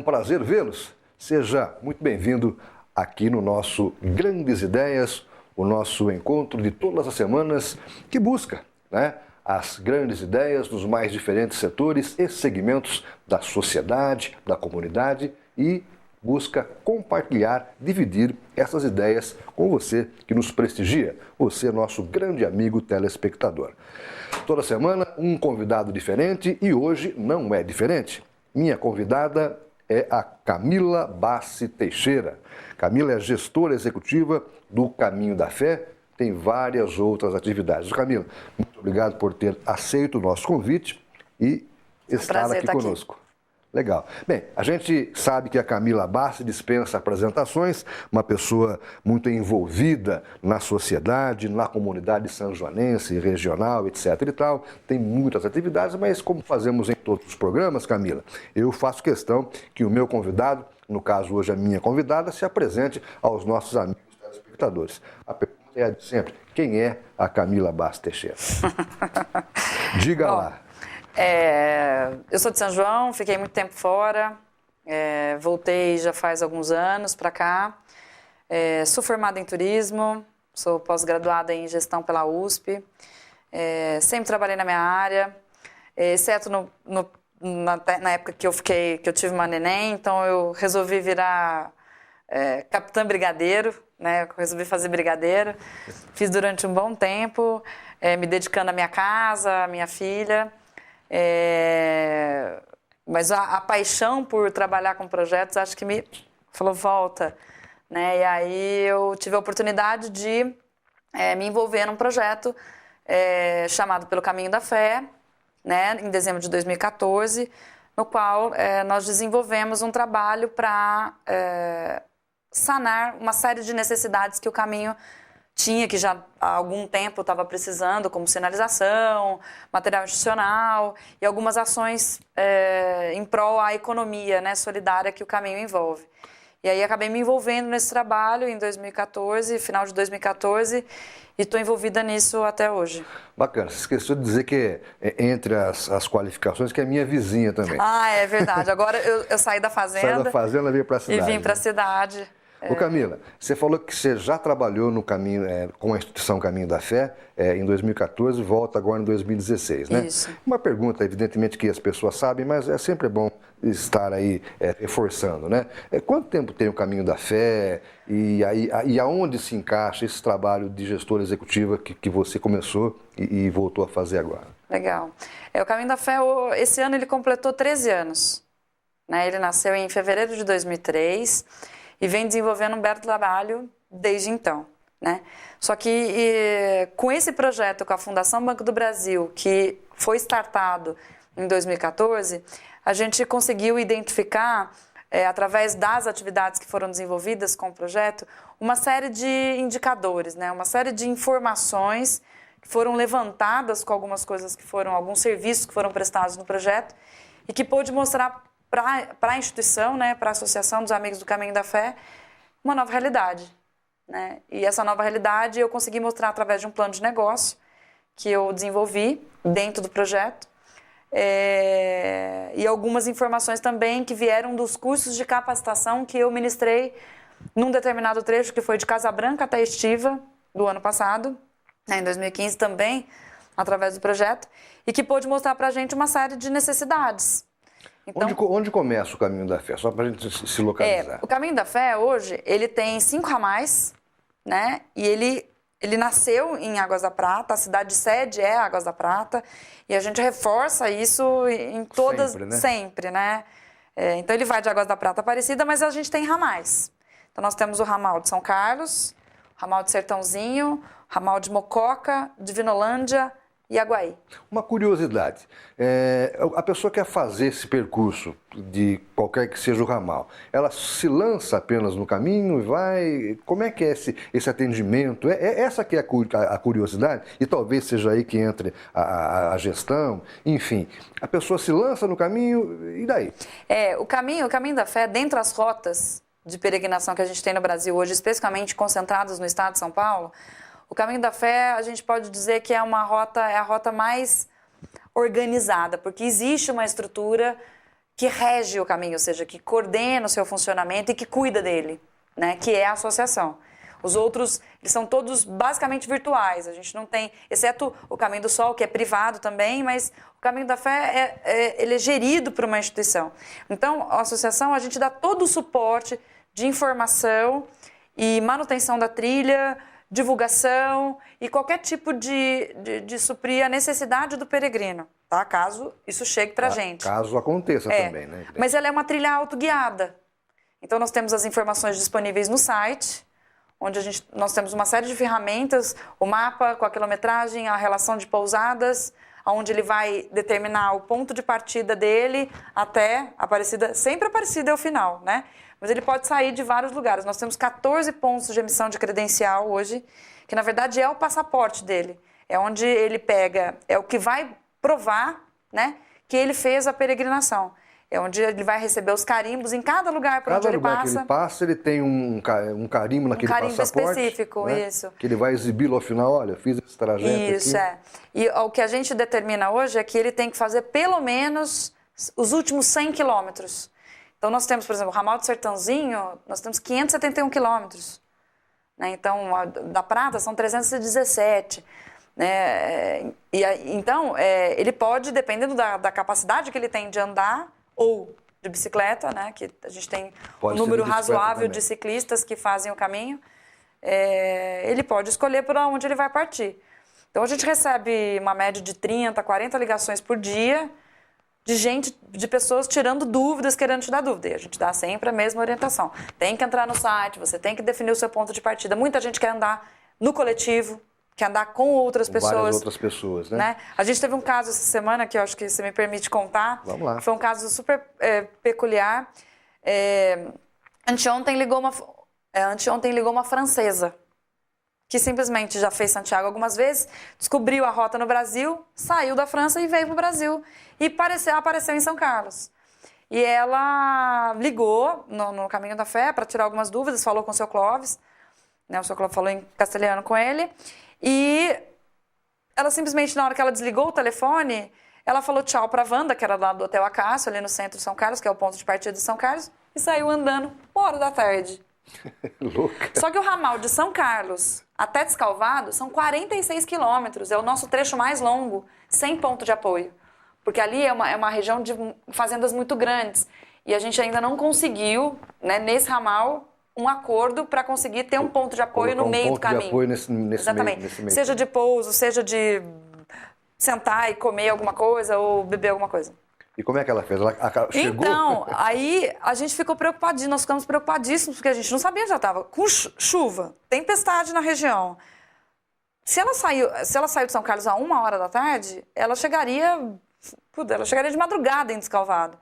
prazer vê-los. Seja muito bem-vindo aqui no nosso Grandes Ideias, o nosso encontro de todas as semanas que busca, as grandes ideias dos mais diferentes setores e segmentos da sociedade, da comunidade e busca compartilhar, dividir essas ideias com você que nos prestigia, você, nosso grande amigo telespectador. Toda semana um convidado diferente e hoje não é diferente. Minha convidada é a Camila Bassi Teixeira. Camila é gestora executiva do Caminho da Fé, tem várias outras atividades. Camila, muito obrigado por ter aceito o nosso convite e estar aqui conosco. Legal. Bem, a gente sabe que a Camila Bassi dispensa apresentações, uma pessoa muito envolvida na sociedade, na comunidade sanjoanense, regional, etc. e tal. Tem muitas atividades, mas como fazemos em todos os programas, Camila, eu faço questão que o meu convidado, no caso hoje a minha convidada, se apresente aos nossos amigos telespectadores. A pergunta é a de sempre: quem é a Camila Bassi Teixeira? Diga lá. Eu sou de São João, fiquei muito tempo fora, voltei já faz alguns anos para cá. Sou formada em turismo, sou pós-graduada em gestão pela USP, sempre trabalhei na minha área, exceto na época que eu tive uma neném, então eu resolvi virar capitã brigadeiro, né? Eu resolvi fazer brigadeiro, fiz durante um bom tempo, me dedicando à minha casa, à minha filha. Mas a paixão por trabalhar com projetos acho que me falou volta, né? E aí eu tive a oportunidade de me envolver num projeto chamado Pelo Caminho da Fé, né? Em dezembro de 2014, no qual nós desenvolvemos um trabalho para sanar uma série de necessidades que o caminho tinha, que já há algum tempo estava precisando, como sinalização, material institucional e algumas ações em prol à economia, né, solidária que o caminho envolve. E aí acabei me envolvendo nesse trabalho em 2014, final de 2014, e estou envolvida nisso até hoje. Bacana. Você esqueceu de dizer que entre as qualificações, que é minha vizinha também. Ah, é verdade. Agora eu saí da fazenda. Saiu da fazenda e veio para a cidade. E vim para a cidade. Ô Camila, você falou que você já trabalhou no caminho, com a instituição Caminho da Fé em 2014 e volta agora em 2016, né? Isso. Uma pergunta, evidentemente, que as pessoas sabem, mas é sempre bom estar aí reforçando, né? Quanto tempo tem o Caminho da Fé e aonde se encaixa esse trabalho de gestora executiva que você começou e voltou a fazer agora? Legal. O Caminho da Fé, esse ano ele completou 13 anos, né? Ele nasceu em fevereiro de 2003 e vem desenvolvendo um belo trabalho desde então, né? Só que com esse projeto com a Fundação Banco do Brasil, que foi startado em 2014, a gente conseguiu identificar, através das atividades que foram desenvolvidas com o projeto, uma série de indicadores, né? Uma série de informações que foram levantadas com algumas coisas alguns serviços que foram prestados no projeto e que pôde mostrar para a instituição, né, para a Associação dos Amigos do Caminho da Fé, uma nova realidade, né? E essa nova realidade eu consegui mostrar através de um plano de negócio que eu desenvolvi dentro do projeto e algumas informações também que vieram dos cursos de capacitação que eu ministrei num determinado trecho que foi de Casa Branca até Estiva do ano passado, né, em 2015 também, através do projeto, e que pôde mostrar para a gente uma série de necessidades. Então, onde começa o Caminho da Fé? Só para a gente se localizar. O Caminho da Fé, hoje, ele tem 5 ramais, né? E ele nasceu em Águas da Prata, a cidade sede é Águas da Prata, e a gente reforça isso em todas, sempre, né? Então, ele vai de Águas da Prata a Aparecida, mas a gente tem ramais. Então, nós temos o ramal de São Carlos, o ramal de Sertãozinho, o ramal de Mococa, Divinolândia e Aguaí. Uma curiosidade, a pessoa quer fazer esse percurso de qualquer que seja o ramal, ela se lança apenas no caminho e vai, como é que é esse atendimento? Essa que é a curiosidade e talvez seja aí que entre a gestão, enfim, a pessoa se lança no caminho e daí? O caminho da Fé, dentre as rotas de peregrinação que a gente tem no Brasil hoje, especificamente concentradas no estado de São Paulo, o Caminho da Fé, a gente pode dizer que é a rota mais organizada, porque existe uma estrutura que rege o caminho, ou seja, que coordena o seu funcionamento e que cuida dele, né? Que é a associação. Os outros, eles são todos basicamente virtuais. A gente não tem, exceto o Caminho do Sol, que é privado também, mas o Caminho da Fé ele é gerido por uma instituição. Então, a associação, a gente dá todo o suporte de informação e manutenção da trilha, divulgação e qualquer tipo de suprir a necessidade do peregrino, tá? Caso isso chegue para a gente. Caso aconteça também, né? Mas ela é uma trilha autoguiada. Então, nós temos as informações disponíveis no site, onde nós temos uma série de ferramentas, o mapa com a quilometragem, a relação de pousadas, onde ele vai determinar o ponto de partida dele até Aparecida, sempre Aparecida é o final, né? Mas ele pode sair de vários lugares. Nós temos 14 pontos de emissão de credencial hoje, que na verdade é o passaporte dele. É onde ele pega, é o que vai provar, né, que ele fez a peregrinação. É onde ele vai receber os carimbos em cada lugar por onde ele passa. Cada lugar que ele passa, ele tem um carimbo naquele passaporte. Um carimbo específico, né? Isso. Que ele vai exibi-lo ao final, olha, fiz esse trajeto isso, aqui. E o que a gente determina hoje é que ele tem que fazer pelo menos os últimos 100 quilômetros. Então, nós temos, por exemplo, o Ramal do Sertãozinho, nós temos 571 quilômetros. Né? Então, da Prata são 317. Né? Então, ele pode, dependendo da capacidade que ele tem de andar, ou de bicicleta, né? Que a gente tem um número razoável de ciclistas que fazem o caminho, ele pode escolher por onde ele vai partir. Então, a gente recebe uma média de 30, 40 ligações por dia de pessoas tirando dúvidas, querendo te dar dúvida. E a gente dá sempre a mesma orientação. Tem que entrar no site, você tem que definir o seu ponto de partida. Muita gente quer andar no coletivo, quer andar com outras pessoas. Várias outras pessoas, né? A gente teve um caso essa semana que eu acho que você me permite contar. Vamos lá. Foi um caso super peculiar. Anteontem ligou uma francesa que simplesmente já fez Santiago algumas vezes, descobriu a rota no Brasil, saiu da França e veio para o Brasil e apareceu em São Carlos. E ela ligou no Caminho da Fé para tirar algumas dúvidas, falou com o seu Clóvis, né? O seu Clóvis falou em castelhano com ele. E ela simplesmente, na hora que ela desligou o telefone, ela falou tchau para a Wanda, que era lá do Hotel Acácio, ali no centro de São Carlos, que é o ponto de partida de São Carlos, e saiu andando 1h da tarde. Louca. Só que o ramal de São Carlos até Descalvado são 46 quilômetros, é o nosso trecho mais longo, sem ponto de apoio. Porque ali é uma região de fazendas muito grandes. E a gente ainda não conseguiu, né, nesse ramal, um acordo para conseguir ter um ponto de apoio no meio do caminho. De apoio nesse Exatamente. Meio. Seja de pouso, seja de sentar e comer alguma coisa ou beber alguma coisa. E como é que ela fez? Ela chegou? Então, aí a gente ficou preocupadíssimo, nós ficamos preocupadíssimos, porque a gente não sabia onde ela estava. Com chuva, tempestade na região. Se ela saiu de São Carlos a 1h da tarde, ela chegaria de madrugada em Descalvado.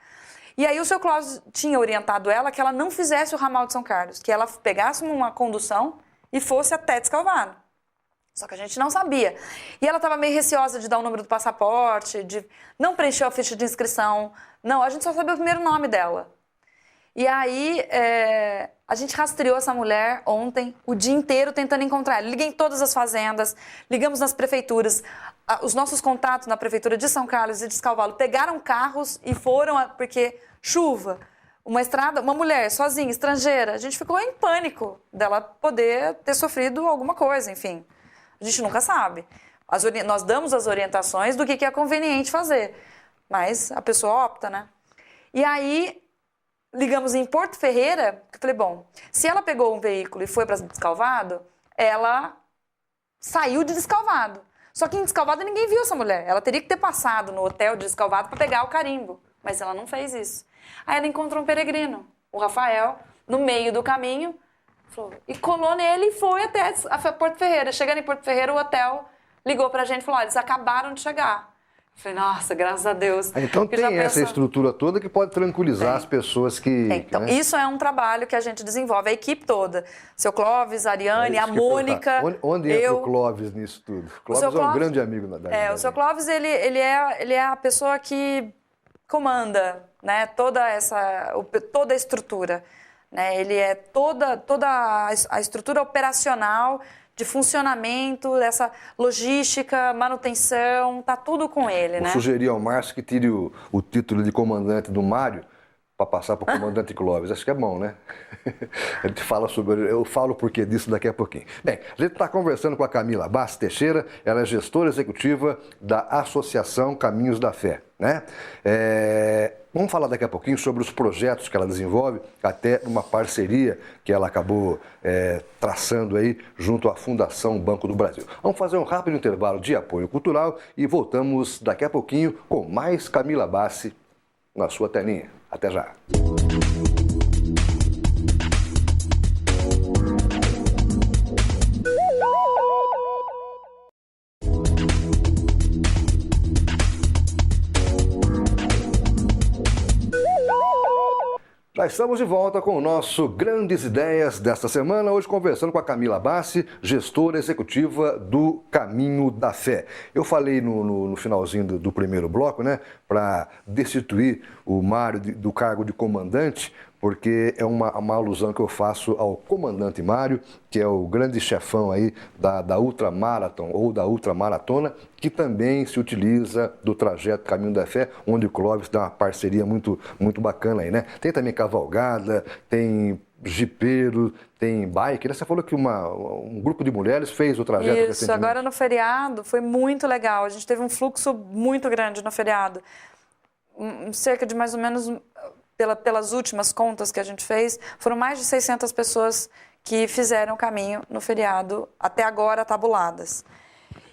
E aí o seu Clóvis tinha orientado ela que ela não fizesse o ramal de São Carlos, que ela pegasse uma condução e fosse até Descalvado. Só que a gente não sabia. E ela estava meio receosa de dar o número do passaporte, não preencheu a ficha de inscrição. Não, a gente só sabia o primeiro nome dela. E aí a gente rastreou essa mulher ontem, o dia inteiro tentando encontrar ela. Liguei em todas as fazendas, ligamos nas prefeituras. Os nossos contatos na prefeitura de São Carlos e de Descalvado pegaram carros e foram, porque chuva, uma estrada, uma mulher sozinha, estrangeira, a gente ficou em pânico dela poder ter sofrido alguma coisa, enfim. A gente nunca sabe. Nós damos as orientações do que é conveniente fazer, mas a pessoa opta, né? E aí, ligamos em Porto Ferreira, que eu falei, bom, se ela pegou um veículo e foi para Descalvado, ela saiu de Descalvado. Só que em Descalvado ninguém viu essa mulher. Ela teria que ter passado no hotel de Descalvado para pegar o carimbo, mas ela não fez isso. Aí ela encontrou um peregrino, o Rafael, no meio do caminho, e colou nele e foi até Porto Ferreira. Chegando em Porto Ferreira, o hotel ligou pra gente e falou, olha, eles acabaram de chegar. Eu falei, nossa, graças a Deus. Então tem essa estrutura toda que pode tranquilizar as pessoas que... Então, né? Isso é um trabalho que a gente desenvolve, a equipe toda. Seu Clóvis, a Ariane, a Mônica, Onde entra o Clóvis nisso tudo? O Clóvis é um grande amigo da gente. O seu Clóvis, ele é a pessoa que comanda, né, toda a estrutura. Né? Ele é toda a estrutura operacional de funcionamento, dessa logística, manutenção, tá tudo com ele, né? Eu sugeri ao Márcio que tire o título de comandante do Mário, para passar para o comandante Clóvis. Acho que é bom, né? A gente fala sobre... Eu falo o porquê disso daqui a pouquinho. Bem, a gente está conversando com a Camila Bassi Teixeira, ela é gestora executiva da Associação Caminhos da Fé, né? Vamos falar daqui a pouquinho sobre os projetos que ela desenvolve, até uma parceria que ela acabou traçando aí junto à Fundação Banco do Brasil. Vamos fazer um rápido intervalo de apoio cultural e voltamos daqui a pouquinho com mais Camila Bassi na sua telinha. Até já! Já estamos de volta com o nosso Grandes Ideias desta semana, hoje conversando com a Camila Bassi, gestora executiva do Caminho da Fé. Eu falei no finalzinho do primeiro bloco, né, para destituir o Mário do cargo de comandante, porque é uma alusão que eu faço ao comandante Mário, que é o grande chefão aí da Ultramarathon ou da Ultramaratona, que também se utiliza do trajeto Caminho da Fé, onde o Clóvis dá uma parceria muito bacana aí, né? Tem também cavalgada, tem jipeiro, tem bike, né? Você falou que um grupo de mulheres fez o trajeto. Isso, agora no feriado foi muito legal, a gente teve um fluxo muito grande no feriado, cerca de mais ou menos... Pelas últimas contas que a gente fez, foram mais de 600 pessoas que fizeram o caminho no feriado, até agora tabuladas.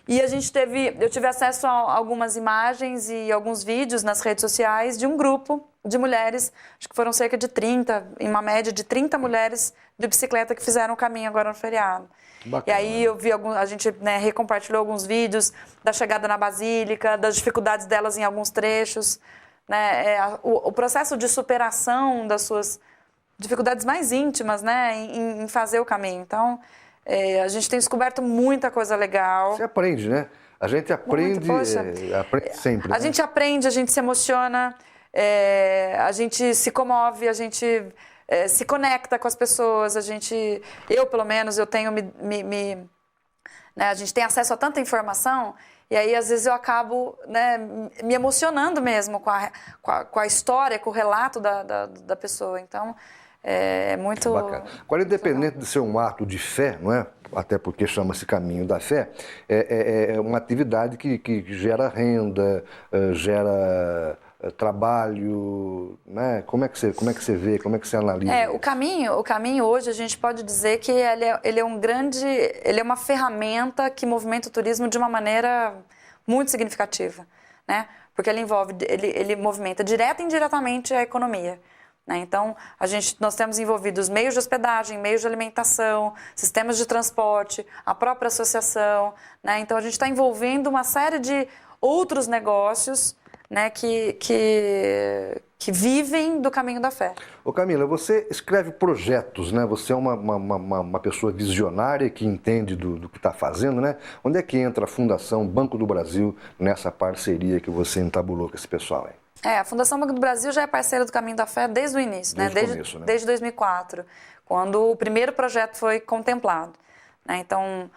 E eu tive acesso a algumas imagens e alguns vídeos nas redes sociais de um grupo de mulheres, acho que foram cerca de 30, em uma média de 30 mulheres de bicicleta que fizeram o caminho agora no feriado. Bacana. E aí eu vi a gente recompartilhou alguns vídeos da chegada na Basílica, das dificuldades delas em alguns trechos, né, o processo de superação das suas dificuldades mais íntimas, né, em fazer o caminho. Então, a gente tem descoberto muita coisa legal. Você aprende, né? A gente aprende, aprende sempre. A gente aprende, a gente se emociona, a gente se comove, a gente se conecta com as pessoas, eu pelo menos, eu tenho né, a gente tem acesso a tanta informação. E aí, às vezes, eu acabo, né, me emocionando mesmo com a história, com o relato da pessoa. Então, é muito... Bacana. Agora, independente de ser um ato de fé, não é? Até porque chama-se Caminho da Fé, é uma atividade que gera renda, gera trabalho, né? Como é que você vê, como é que você analisa? O caminho hoje a gente pode dizer que ele é uma ferramenta que movimenta o turismo de uma maneira muito significativa, né? Porque ele movimenta direta e indiretamente a economia, né? Então nós temos envolvidos meios de hospedagem, meios de alimentação, sistemas de transporte, a própria associação, né? Então a gente está envolvendo uma série de outros negócios, né, que vivem do Caminho da Fé. Ô Camila, você escreve projetos, né? Você é uma pessoa visionária que entende do que está fazendo, né? Onde é que entra a Fundação Banco do Brasil nessa parceria que você entabulou com esse pessoal aí? A Fundação Banco do Brasil já é parceira do Caminho da Fé desde o início, desde 2004, quando o primeiro projeto foi contemplado, né? Então...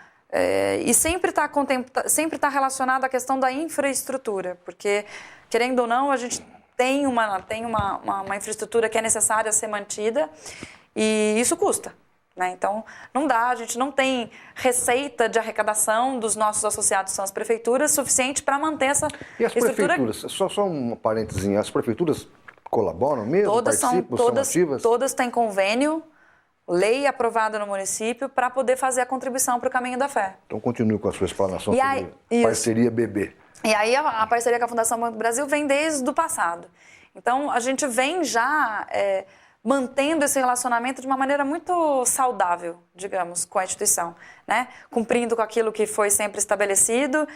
e sempre está relacionado à questão da infraestrutura, porque, querendo ou não, a gente tem uma infraestrutura que é necessária ser mantida e isso custa, né? Então, a gente não tem receita de arrecadação dos nossos associados, são as prefeituras, suficiente para manter essa estrutura. E as prefeituras, só um parênteses, as prefeituras colaboram mesmo, participam, são ativas? Todas têm convênio, lei aprovada no município para poder fazer a contribuição para o Caminho da Fé. Então continue com a sua explanação sobre parceria BB. E aí a parceria com a Fundação Banco do Brasil vem desde o passado. Então a gente vem já mantendo esse relacionamento de uma maneira muito saudável, digamos, com a instituição, né? Cumprindo com aquilo que foi sempre estabelecido,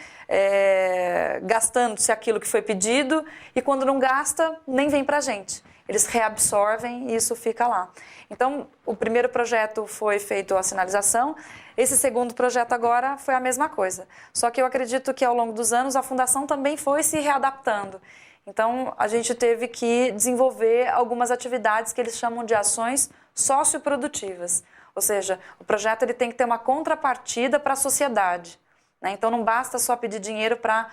gastando-se aquilo que foi pedido e quando não gasta, nem vem para a gente. Eles reabsorvem e isso fica lá. Então, o primeiro projeto foi feito a sinalização, esse segundo projeto agora foi a mesma coisa. Só que eu acredito que ao longo dos anos a Fundação também foi se readaptando. Então, a gente teve que desenvolver algumas atividades que eles chamam de ações socioprodutivas. Ou seja, o projeto ele tem que ter uma contrapartida para a sociedade, né? Então, não basta só pedir dinheiro para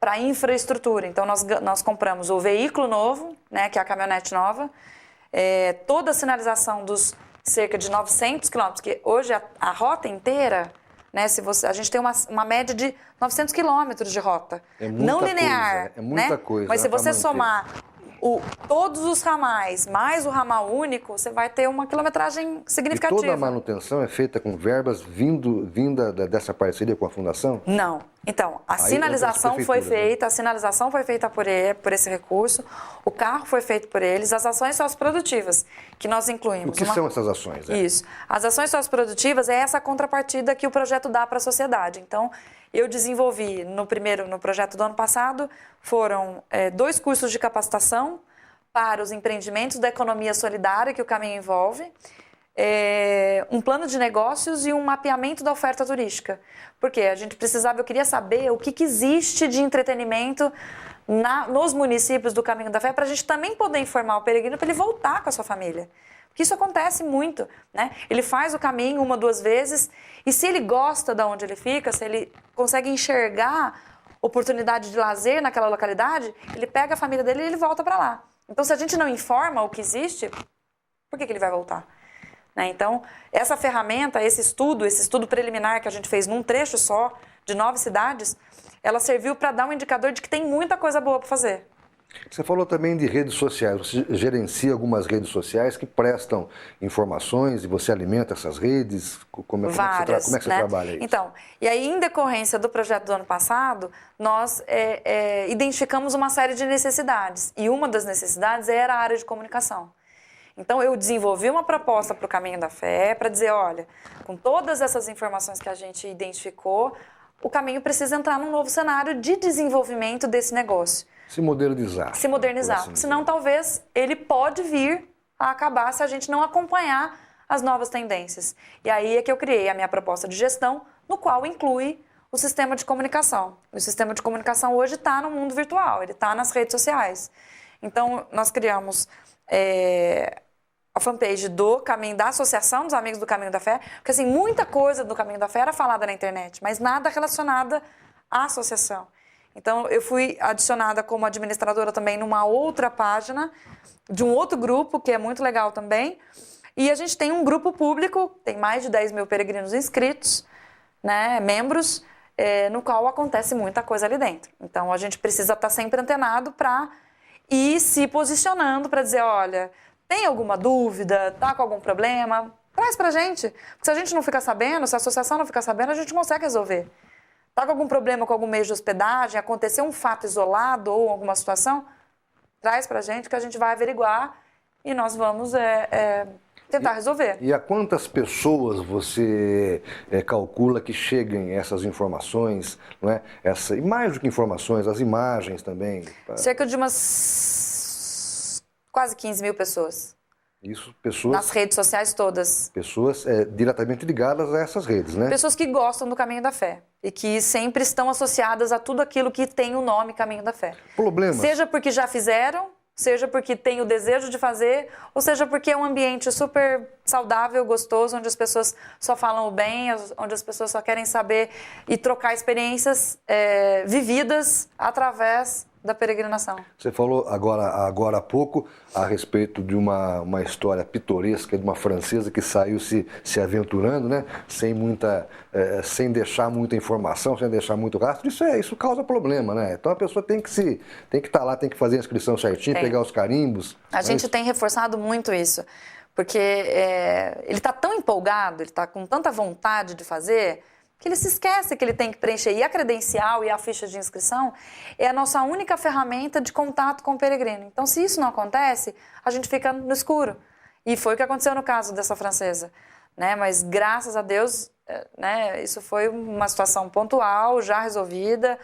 a infraestrutura. Então, nós compramos o veículo novo, né, que é a caminhonete nova, toda a sinalização dos cerca de 900 quilômetros, que hoje a rota inteira, né, a gente tem uma média de 900 quilômetros de rota, não linear. É muita coisa. Mas se você somar todos os ramais mais o ramal único, você vai ter uma quilometragem significativa. E toda a manutenção é feita com verbas vinda dessa parceria com a Fundação? Não. Então, a sinalização foi feita, a sinalização foi feita por esse recurso, o carro foi feito por eles, as ações socioprodutivas, que nós incluímos. O que são essas ações? Isso. As ações socioprodutivas é essa contrapartida que o projeto dá para a sociedade. Então, eu desenvolvi no projeto do ano passado, foram 2 cursos de capacitação para os empreendimentos da economia solidária que o caminho envolve, um plano de negócios e um mapeamento da oferta turística. Porque eu queria saber o que existe de entretenimento nos municípios do Caminho da Fé, para a gente também poder informar o peregrino para ele voltar com a sua família. Porque isso acontece muito, né? Ele faz o caminho 1 ou 2 vezes e se ele gosta de onde ele fica, se ele consegue enxergar oportunidade de lazer naquela localidade, ele pega a família dele e ele volta para lá. Então, se a gente não informa o que existe, por que ele vai voltar? Né? Então, essa ferramenta, esse estudo preliminar que a gente fez num trecho só, de 9 cidades, ela serviu para dar um indicador de que tem muita coisa boa para fazer. Você falou também de redes sociais. Você gerencia algumas redes sociais que prestam informações e você alimenta essas redes? Como é que você trabalha isso? Então, e aí, em decorrência do projeto do ano passado, nós identificamos uma série de necessidades. E uma das necessidades era a área de comunicação. Então, eu desenvolvi uma proposta para o Caminho da Fé para dizer, olha, com todas essas informações que a gente identificou, o Caminho precisa entrar num novo cenário de desenvolvimento desse negócio. Se modernizar. Se modernizar. Assim, senão, talvez, ele pode vir a acabar se a gente não acompanhar as novas tendências. E aí é que eu criei a minha proposta de gestão, no qual inclui o sistema de comunicação. O sistema de comunicação hoje está no mundo virtual, ele está nas redes sociais. Então, nós criamos a fanpage da Associação dos Amigos do Caminho da Fé, porque assim, muita coisa do Caminho da Fé era falada na internet, mas nada relacionada à associação. Então, eu fui adicionada como administradora também numa outra página, de um outro grupo, que é muito legal também. E a gente tem um grupo público, tem mais de 10 mil peregrinos inscritos, né, membros, no qual acontece muita coisa ali dentro. Então, a gente precisa estar sempre antenado para ir se posicionando para dizer, olha, tem alguma dúvida, tá com algum problema? Traz pra gente. Porque se a gente não ficar sabendo, se a associação não ficar sabendo, a gente não consegue resolver. Tá com algum problema com algum meio de hospedagem, aconteceu um fato isolado ou alguma situação, traz pra gente que a gente vai averiguar e nós vamos tentar resolver. E a quantas pessoas você calcula que cheguem essas informações, não é? E mais do que informações, as imagens também? Cerca de umas quase 15 mil pessoas. Isso, pessoas... Nas redes sociais todas. Pessoas diretamente ligadas a essas redes, né? Pessoas que gostam do Caminho da Fé e que sempre estão associadas a tudo aquilo que tem o nome Caminho da Fé. Problemas. Seja porque já fizeram, seja porque tem o desejo de fazer, ou seja porque é um ambiente super saudável, gostoso, onde as pessoas só falam o bem, onde as pessoas só querem saber e trocar experiências vividas através da peregrinação. Você falou agora há pouco a respeito de uma história pitoresca de uma francesa que saiu se aventurando, né? Sem deixar muita informação, sem deixar muito rastro. Isso causa problema, né? Então a pessoa tem que estar lá, tem que fazer a inscrição certinho, pegar os carimbos. A gente tem reforçado muito isso, porque ele está tão empolgado, ele está com tanta vontade de fazer, que ele se esquece que ele tem que preencher. E a credencial e a ficha de inscrição é a nossa única ferramenta de contato com o peregrino. Então, se isso não acontece, a gente fica no escuro. E foi o que aconteceu no caso dessa francesa. Né? Mas, graças a Deus, né, isso foi uma situação pontual, já resolvida.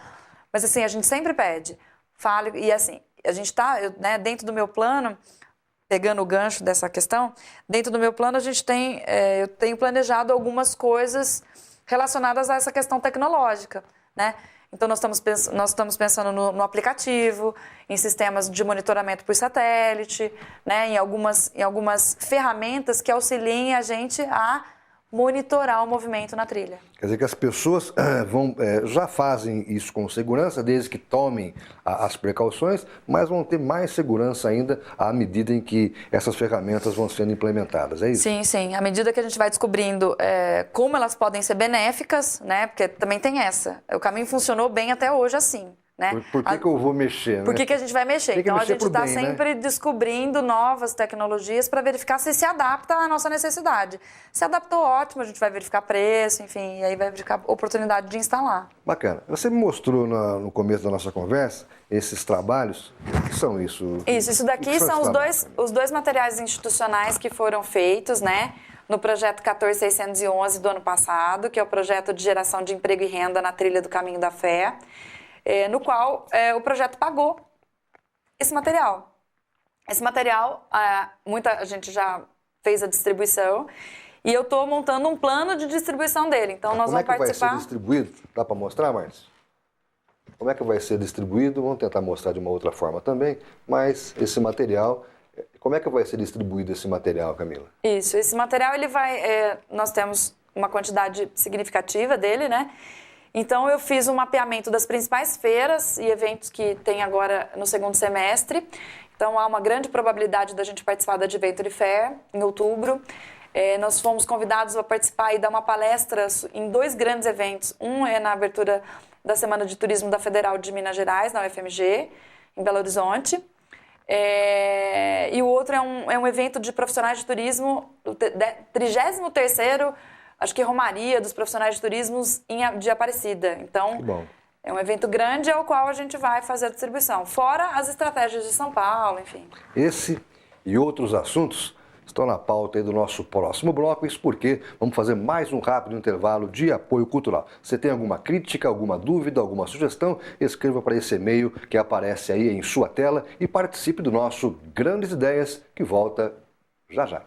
Mas, assim, a gente sempre pede. Fale, e, assim, a gente está, dentro do meu plano, pegando o gancho dessa questão, dentro do meu plano, eu tenho planejado algumas coisas relacionadas a essa questão tecnológica, né? Então, nós estamos pensando no aplicativo, em sistemas de monitoramento por satélite, né? em algumas ferramentas que auxiliem a gente a monitorar o movimento na trilha. Quer dizer que as pessoas já fazem isso com segurança, desde que tomem as precauções, mas vão ter mais segurança ainda à medida em que essas ferramentas vão sendo implementadas, é isso? Sim, sim. À medida que a gente vai descobrindo como elas podem ser benéficas, né? Porque também tem essa. O caminho funcionou bem até hoje assim. Né? Por que eu vou mexer? Né? Por que a gente vai mexer? Então a gente está sempre descobrindo novas tecnologias para verificar se adapta à nossa necessidade. Se adaptou, ótimo, a gente vai verificar preço, enfim, e aí vai verificar oportunidade de instalar. Bacana. Você me mostrou no começo da nossa conversa esses trabalhos. O que são isso? Isso daqui são os dois materiais institucionais que foram feitos, né? No projeto 14611 do ano passado, que é o projeto de geração de emprego e renda na trilha do Caminho da Fé. No qual o projeto pagou esse material. Esse material, muita gente já fez a distribuição e eu estou montando um plano de distribuição dele. Então, nós vamos participar... Como é que vai ser distribuído? Dá para mostrar, Márcio? Como é que vai ser distribuído? Vamos tentar mostrar de uma outra forma também, mas esse material... Como é que vai ser distribuído esse material, Camila? Isso, esse material, ele vai... nós temos uma quantidade significativa dele, né? Então, eu fiz um mapeamento das principais feiras e eventos que tem agora no segundo semestre. Então, há uma grande probabilidade da gente participar da Adventure Fair, em outubro. Nós fomos convidados a participar e dar uma palestra em dois grandes eventos. Um é na abertura da Semana de Turismo da Federal de Minas Gerais, na UFMG, em Belo Horizonte. E o outro é um evento de profissionais de turismo, o 33º, acho que Romaria dos profissionais de turismo de Aparecida. Então, é um evento grande ao qual a gente vai fazer a distribuição. Fora as estratégias de São Paulo, enfim. Esse e outros assuntos estão na pauta aí do nosso próximo bloco. Isso porque vamos fazer mais um rápido intervalo de apoio cultural. Você tem alguma crítica, alguma dúvida, alguma sugestão? Escreva para esse e-mail que aparece aí em sua tela e participe do nosso Grandes Ideias, que volta já já.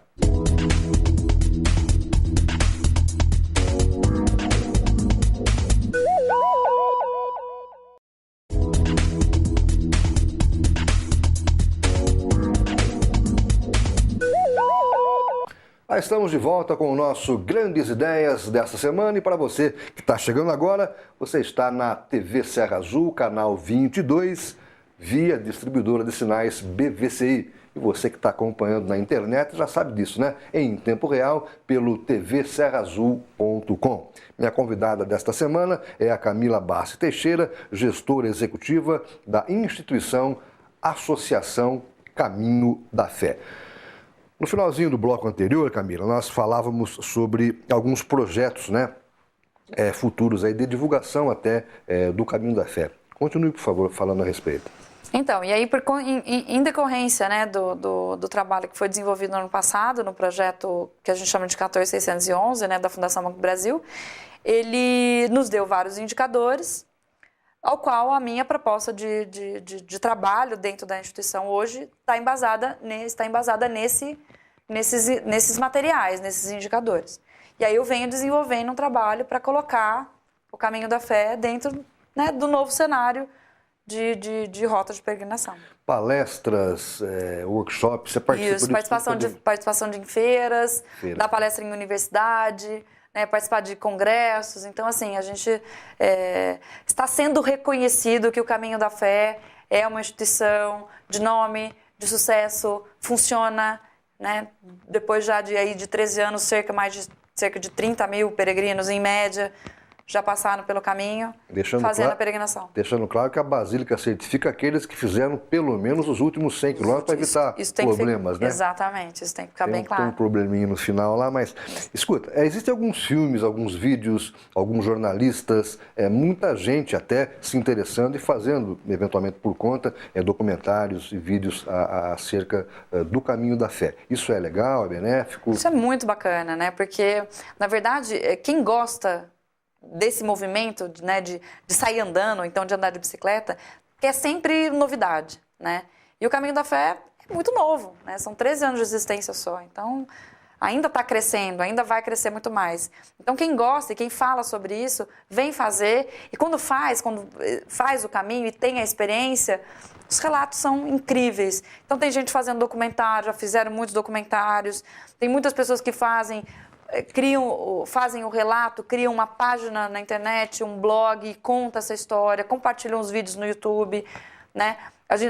Estamos de volta com o nosso Grandes Ideias desta semana e para você que está chegando agora, você está na TV Serra Azul, canal 22, via distribuidora de sinais BVCI. E você que está acompanhando na internet já sabe disso, né? Em tempo real, pelo tvserraazul.com. Minha convidada desta semana é a Camila Bassi Teixeira, gestora executiva da instituição Associação Caminho da Fé. No finalzinho do bloco anterior, Camila, nós falávamos sobre alguns projetos, né, futuros aí de divulgação até do Caminho da Fé. Continue, por favor, falando a respeito. Então, e aí, em decorrência, né, do trabalho que foi desenvolvido no ano passado, no projeto que a gente chama de 14611, né, da Fundação Banco do Brasil, ele nos deu vários indicadores, ao qual a minha proposta de trabalho dentro da instituição hoje está embasada nesses materiais, nesses indicadores. E aí eu venho desenvolvendo um trabalho para colocar o Caminho da Fé dentro, né, do novo cenário de rota de peregrinação. Palestras, workshops, você participa disso? Isso, participação de feiras, dar palestra em universidade, né, participar de congressos. Então, assim, a gente está sendo reconhecido que o Caminho da Fé é uma instituição de nome, de sucesso, funciona, né? Depois já de 13 anos, cerca de 30 mil peregrinos, em média, já passaram pelo caminho, fazendo a peregrinação. Deixando claro que a Basílica certifica aqueles que fizeram pelo menos os últimos 100 quilômetros para evitar problemas, né? Exatamente, isso tem que ficar bem claro. Tem um probleminha no final lá, mas... Escuta, existem alguns filmes, alguns vídeos, alguns jornalistas, muita gente até se interessando e fazendo, eventualmente por conta, documentários e vídeos acerca do Caminho da Fé. Isso é legal, é benéfico? Isso é muito bacana, né? Porque, na verdade, quem gosta desse movimento, né, de sair andando, ou então de andar de bicicleta, que é sempre novidade, né? E o Caminho da Fé é muito novo, né? São 13 anos de existência só, então ainda está crescendo, ainda vai crescer muito mais. Então quem gosta e quem fala sobre isso, vem fazer, e quando faz o caminho e tem a experiência, os relatos são incríveis. Então tem gente fazendo documentário, já fizeram muitos documentários, tem muitas pessoas que fazem fazem o relato, criam uma página na internet, um blog, conta essa história, compartilham os vídeos no YouTube, né?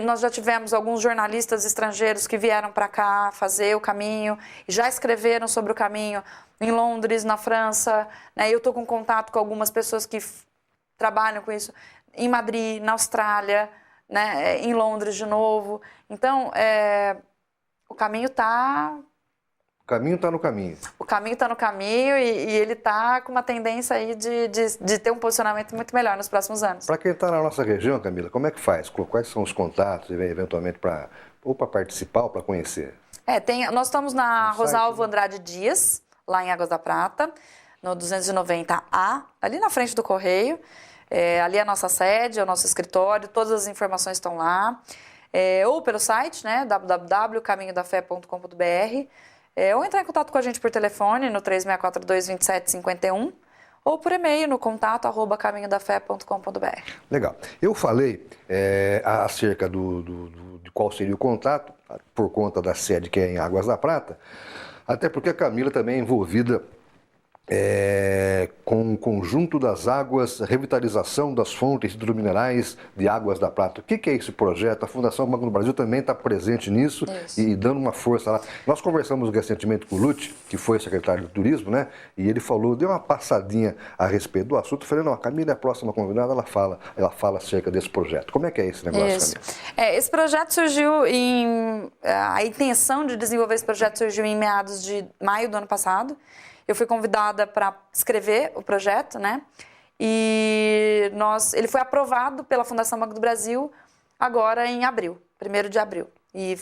Nós já tivemos alguns jornalistas estrangeiros que vieram para cá fazer o caminho, já escreveram sobre o caminho em Londres, na França, né? Eu estou com contato com algumas pessoas que trabalham com isso em Madrid, na Austrália, né? Em Londres de novo. Então, o caminho está... O caminho está no caminho. O caminho está no caminho e ele está com uma tendência aí de ter um posicionamento muito melhor nos próximos anos. Para quem está na nossa região, Camila, como é que faz? Quais são os contatos, eventualmente, para participar ou para conhecer? Nós estamos na Rosalvo Andrade Dias, lá em Águas da Prata, no 290A, ali na frente do Correio. Ali é a nossa sede, é o nosso escritório, todas as informações estão lá. Ou pelo site, né, www.caminhodafé.com.br. Ou entrar em contato com a gente por telefone no 3642-2751 ou por e-mail no contato@caminhodafé.com.br. Legal. Eu falei acerca de qual seria o contato, por conta da sede que é em Águas da Prata, até porque a Camila também é envolvida com o conjunto das águas, revitalização das fontes hidrominerais de Águas da Prata. O que é esse projeto? A Fundação Banco do Brasil também está presente nisso e dando uma força lá. Nós conversamos recentemente com o Lute, que foi secretário do Turismo, né? E ele falou, deu uma passadinha a respeito do assunto. Eu falei, não, a Camila é a próxima convidada, ela fala acerca desse projeto. Como é que é esse negócio, Camila? Esse projeto surgiu a intenção de desenvolver esse projeto surgiu em meados de maio do ano passado. Eu fui convidada para escrever o projeto, né? E ele foi aprovado pela Fundação Banco do Brasil agora em abril, 1º de abril. E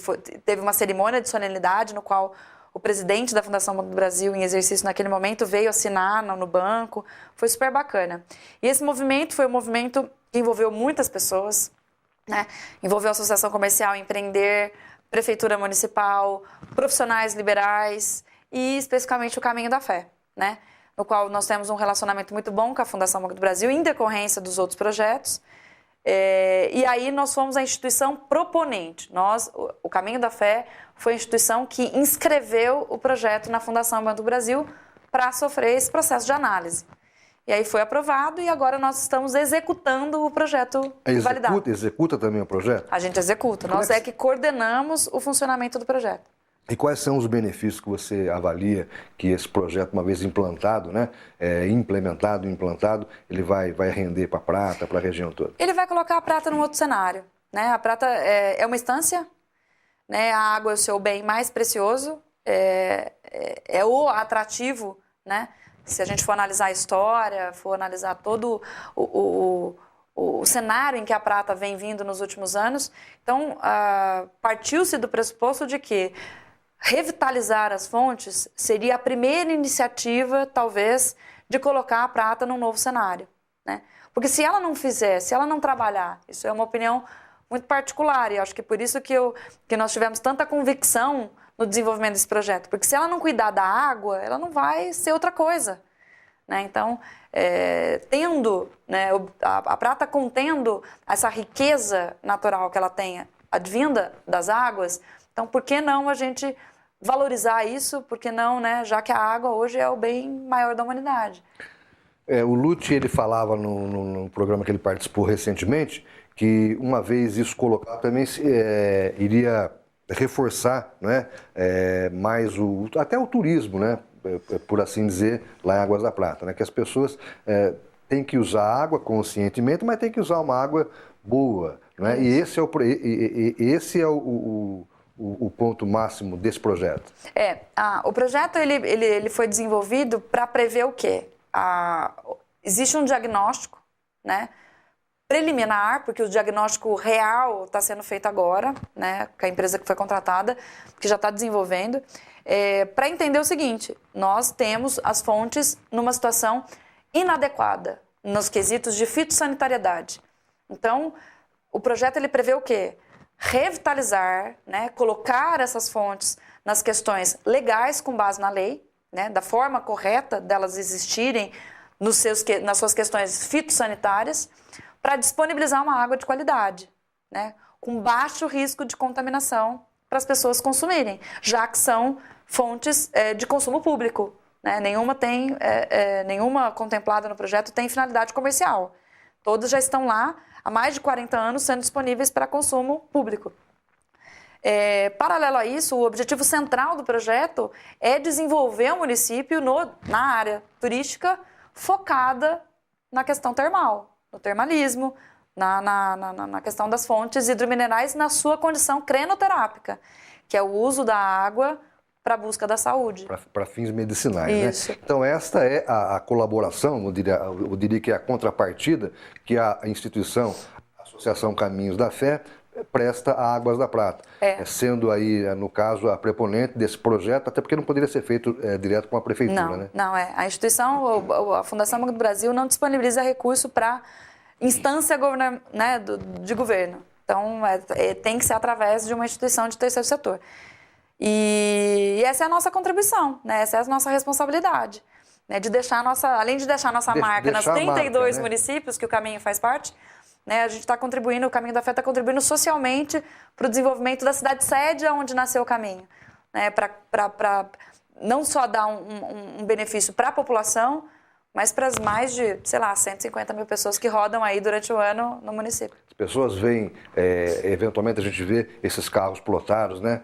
teve uma cerimônia de solenidade no qual o presidente da Fundação Banco do Brasil, em exercício naquele momento, veio assinar no banco. Foi super bacana. E esse movimento foi um movimento que envolveu muitas pessoas, né? Envolveu a Associação Comercial Empreender, Prefeitura Municipal, profissionais liberais, e especificamente o Caminho da Fé, né? No qual nós temos um relacionamento muito bom com a Fundação Banco do Brasil, em decorrência dos outros projetos. E aí nós fomos a instituição proponente. O Caminho da Fé foi a instituição que inscreveu o projeto na Fundação Banco do Brasil para sofrer esse processo de análise. E aí foi aprovado e agora nós estamos executando o projeto validado. Executa também o projeto? A gente executa. Nós que coordenamos o funcionamento do projeto. E quais são os benefícios que você avalia que esse projeto, uma vez implantado, né, implantado, ele vai render para a Prata, para a região toda? Ele vai colocar a Prata num outro cenário, né? A Prata é uma estância, né? A água é o seu bem mais precioso, é o atrativo, né? Se a gente for analisar a história, for analisar todo o cenário em que a Prata vem vindo nos últimos anos, então partiu-se do pressuposto de que revitalizar as fontes seria a primeira iniciativa, talvez, de colocar a Prata num novo cenário, né? Porque se ela não fizer, se ela não trabalhar, isso é uma opinião muito particular e acho que por isso que nós tivemos tanta convicção no desenvolvimento desse projeto, porque se ela não cuidar da água, ela não vai ser outra coisa, né? Então, tendo, né, a Prata contendo essa riqueza natural que ela tem, advinda das águas, então por que não a gente valorizar isso? Por que não, né, já que a água hoje é o bem maior da humanidade? O Lute, ele falava no programa que ele participou recentemente, que uma vez isso colocado também iria reforçar, né, mais até o turismo, né, por assim dizer, lá em Águas da Prata, né, que as pessoas têm que usar água conscientemente, mas têm que usar uma água boa, né, e esse é o ponto máximo desse projeto. O projeto ele foi desenvolvido para prever o quê? Existe um diagnóstico, né, preliminar, porque o diagnóstico real está sendo feito agora, né, com a empresa que foi contratada, que já está desenvolvendo, para entender o seguinte: nós temos as fontes numa situação inadequada, nos quesitos de fitossanitariedade. Então, o projeto ele prevê o quê? Revitalizar, né, colocar essas fontes nas questões legais com base na lei, né, da forma correta delas existirem nas suas questões fitossanitárias, para disponibilizar uma água de qualidade, né, com baixo risco de contaminação para as pessoas consumirem, já que são fontes de consumo público, né? Nenhuma contemplada no projeto tem finalidade comercial. Todas já estão lá há mais de 40 anos sendo disponíveis para consumo público. Paralelo a isso, o objetivo central do projeto é desenvolver o município na área turística focada na questão termal, no termalismo, na questão das fontes hidrominerais na sua condição crenoterápica, que é o uso da água para a busca da saúde. Para fins medicinais, isso. Né? Então, esta é a colaboração, eu diria que é a contrapartida que a instituição, a Associação Caminhos da Fé, presta a Águas da Prata, sendo aí, no caso, a preponente desse projeto, até porque não poderia ser feito direto com a prefeitura, né? Não, a instituição, a Fundação Banco do Brasil não disponibiliza recurso para instância de governo. Então, tem que ser através de uma instituição de terceiro setor. E essa é a nossa contribuição, né? Essa é a nossa responsabilidade, né? Além de deixar a nossa marca nas 32 municípios que o Caminho faz parte, né? A gente está contribuindo, o Caminho da Fé está contribuindo socialmente para o desenvolvimento da cidade sede onde nasceu o Caminho, né? Para não só dar um benefício para a população, mas para as mais de, 150 mil pessoas que rodam aí durante o ano no município. As pessoas veem, eventualmente a gente vê esses carros plotados, né?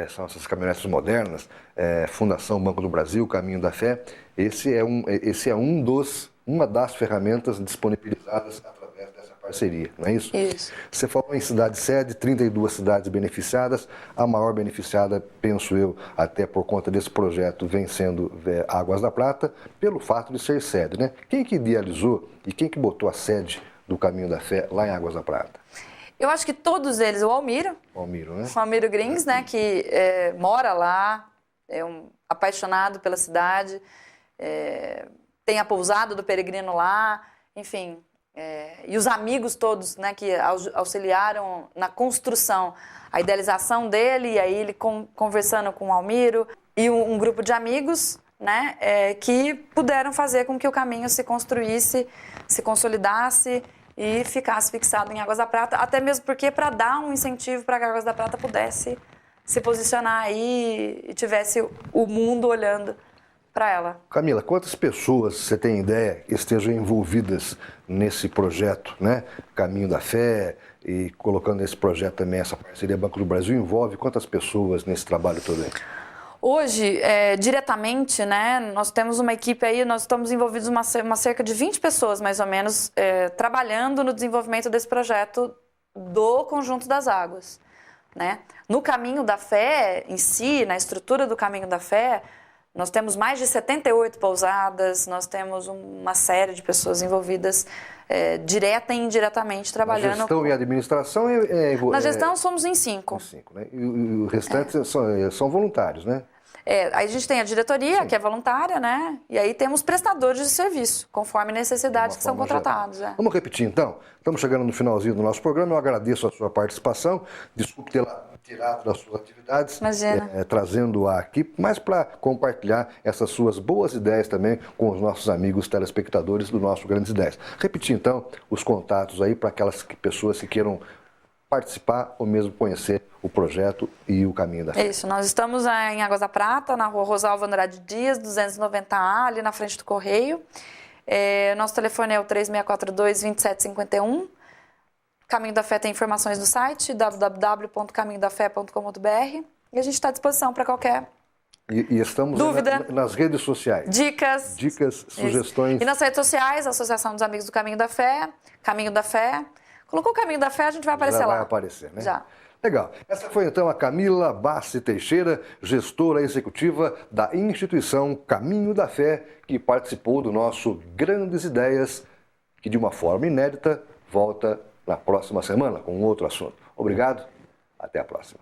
São essas caminhonetes modernas, Fundação Banco do Brasil, Caminho da Fé. Esse é uma das ferramentas disponibilizadas através dessa parceria, não é isso? Isso. Você falou em cidade-sede, 32 cidades beneficiadas. A maior beneficiada, penso eu, até por conta desse projeto, vem sendo Águas da Prata, pelo fato de ser sede, né? Quem que idealizou e quem que botou a sede do Caminho da Fé lá em Águas da Prata? Eu acho que todos eles, o Almiro, né? O Almiro Grings, né, que mora lá, é apaixonado pela cidade, tem a pousada do Peregrino lá, enfim, e os amigos todos, né, que auxiliaram na construção, a idealização dele, e aí ele conversando com o Almiro, e um grupo de amigos, né, que puderam fazer com que o Caminho se construísse, se consolidasse e ficasse fixado em Águas da Prata, até mesmo porque para dar um incentivo para que Águas da Prata pudesse se posicionar aí e tivesse o mundo olhando para ela. Camila, quantas pessoas, você tem ideia, estejam envolvidas nesse projeto, né? Caminho da Fé, e colocando nesse projeto também essa parceria Banco do Brasil, envolve quantas pessoas nesse trabalho todo aí? Hoje, diretamente, né, nós temos uma equipe aí, nós estamos envolvidos uma cerca de 20 pessoas, mais ou menos, trabalhando no desenvolvimento desse projeto do Conjunto das Águas, né? No Caminho da Fé em si, na estrutura do Caminho da Fé, nós temos mais de 78 pousadas, nós temos uma série de pessoas envolvidas direta e indiretamente trabalhando. Na gestão e administração Na gestão somos em 5. Né? E o restante são voluntários, né? Aí a gente tem a diretoria, que é voluntária, né? E aí temos prestadores de serviço, conforme necessidades que são contratados. Vamos repetir, então? Estamos chegando no finalzinho do nosso programa. Eu agradeço a sua participação. Desculpe tê-la tirado das suas atividades, trazendo-a aqui, mas para compartilhar essas suas boas ideias também com os nossos amigos telespectadores do nosso Grandes Ideias. Repetir, então, os contatos aí para aquelas pessoas que queiram participar ou mesmo conhecer o projeto e o Caminho da Fé. Isso, nós estamos em Águas da Prata, na rua Rosalvo Andrade Dias, 290A, ali na frente do Correio. Nosso telefone é o 3642-2751. Caminho da Fé tem informações no site, www.caminhodafé.com.br, e a gente está à disposição para qualquer e estamos dúvida, nas redes sociais. Dicas, sugestões. E nas redes sociais, Associação dos Amigos do Caminho da Fé, Caminho da Fé. Colocou o Caminho da Fé, a gente vai aparecer lá. Já vai aparecer, né? Já. Legal. Essa foi então a Camila Bassi Teixeira, gestora executiva da instituição Caminho da Fé, que participou do nosso Grandes Ideias, que de uma forma inédita volta na próxima semana com outro assunto. Obrigado, até a próxima.